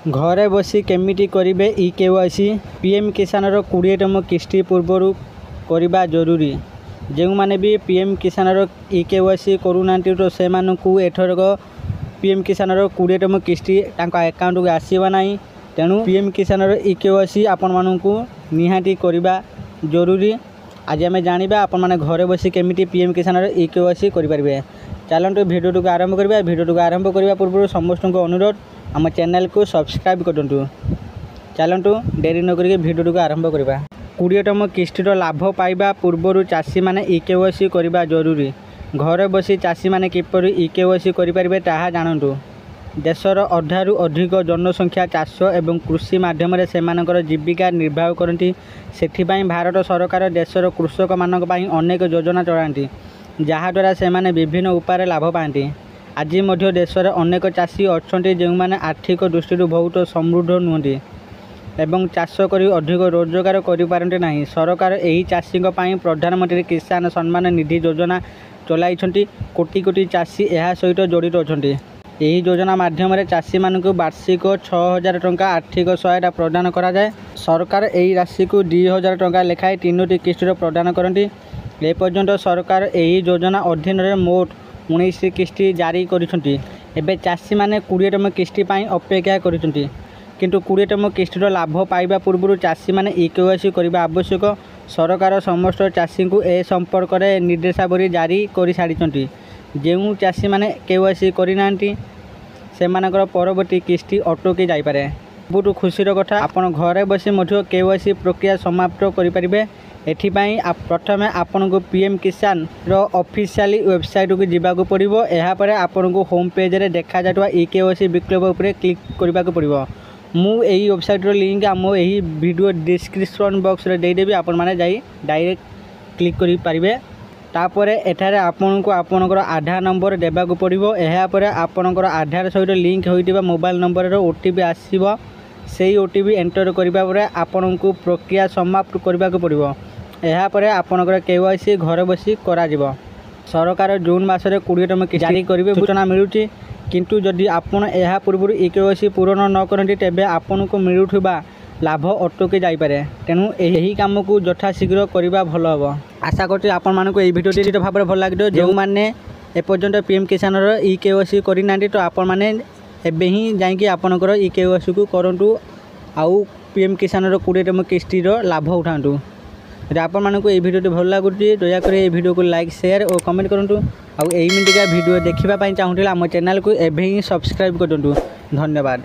घरे बसी केमिटी करिवे ई केवाईसी पीएम किसान 20तम किस्ती पूर्वर करवा जरूरी। जो मैंने भी पीएम किसान ई केवाईसी करूना तो से एथरक पीएम किसान 20तम किस्ती अकाउंट को आसवा ना। तेणु पीएम किसान ई केवाईसी आपण मानू निहाती करवा जरूरी। आज आम जाना आपण मैंने घरे बसी केमिटी पीएम किसान ई केवाईसी करें। चलते भिडियो को आरंभ करवा। भिडियो को आरंभ करने पूर्व समस्त को अनुरोध आम चैनल को सब्सक्राइब करूँ। चलतु डेरी नक भिडियो को आरंभ करवा। 20तम किस्तिर लाभ पाइबा पूर्व चाषी मैंने ई केवाईसी करवा जरूरी। घरे बसी चाषी मैंने किपर ई केवाईसी करें ताहा जानतु। देशर अधारू अधिक जनसंख्या चाष एवं कृषि मध्यम से जीविका निर्वाह करती। से भारत सरकार देशर कृषक मान अनेक योजना चलाती जहाद्वारा से विभिन्न उपाय लाभ पाती। आज मध्य देशर अनेक चाषी अच्छा जो मैंने आर्थिक दृष्टि बहुत समृद्ध नुहति एवं चाष कर अधिक रोजगार करपारती नहीं। सरकार यही चाषी प्रधानमंत्री किसान सम्मान निधि योजना चलाई। कोटी कोटी चाषी यह सहित जड़ित अच्छा। यही योजना माध्यम चाषी मानक वार्षिक 6000 टंका आर्थिक सहायता प्रदान करा जाए। सरकार यही राशि को 2000 टंका लेखाएं 3टी किस्तिर प्रदान करती। एपर्यंत सरकार यही योजना अधीन में मोट 19 किस्ती जारी करिसेंती। एबे चाषी माने 20तम किस्ती पाई अपेक्षा करिसेंती। किंतु 20तम किस्तीर लाभ पाइबा पूर्व चाषी माने ई केवाईसी करबा आवश्यक। सरकार समस्त चाषी को ए संपर्क में निर्देशावली जारी कर सारी। जो चाषी माने केवाईसी करिनांती सेमानकर परवर्ती किस्ती अटकी जाइपारे। बहुत खुशीर कथा आपण घरे बसी मध्य केवाईसी प्रक्रिया समाप्त करें। एथिपाई प्रथमे आपन को पीएम किसान ऑफिशियल वेबसाइट को जीवाक पड़ो। यापर आपन को होम पेज रे देखा जाता ई केवाईसी विकल्प उपर क्लिक करने को पड़ो। मुझे वेबसाइट लिंक आम यही वीडियो डिस्क्रिप्शन बॉक्स रे देदेवी। आपण माने जाई डायरेक्ट क्लिक करि पारिबे। तापर एठारे आपन को आपनकर आधार नंबर देबाक पड़ो। यापर आपनकर आधार सहित लिंक होइतिबा मोबाइल नंबर रो ओटीपी आसीबो। सेही ओटीपी एंटर करिबा परे आपन को प्रक्रिया समाप्त करने को पड़ो। यापर आपनकर केवाईसी घर बसी करा जिवो। सरकार जून मासरे 20तम किस्ती जारी करेंगे सूचना मिलूची। किंतु जदि आपन यह पूर्व ई केवाईसी पूरण न करती तेबे आपन को मिलुथिबा लाभ अटकी जाइपारे। तेणु यही काम को यथाशीघ्र करवा भल हम। आशा करती आपण मानक ये भिडियो निश्चित भाव भल लगे। जो मैंने एपर्यंत पीएम किसान ई केवाईसी करना तो आपण मैंने एबे ही जाइए आपनकर ई केवाईसी को करूँ। आउ पीएम किसान 20तम किस्तीर लाभ उठातु। यदि आपण मानक ये भिडियो भल लगुच दयाकोर ये भिडियो को लाइक शेयर और कमेंट करूँ। आउ एमितिका भिडियो देखा चाहूँगा आम चैनल को एबे ही सब्सक्राइब करूँ। धन्यवाद।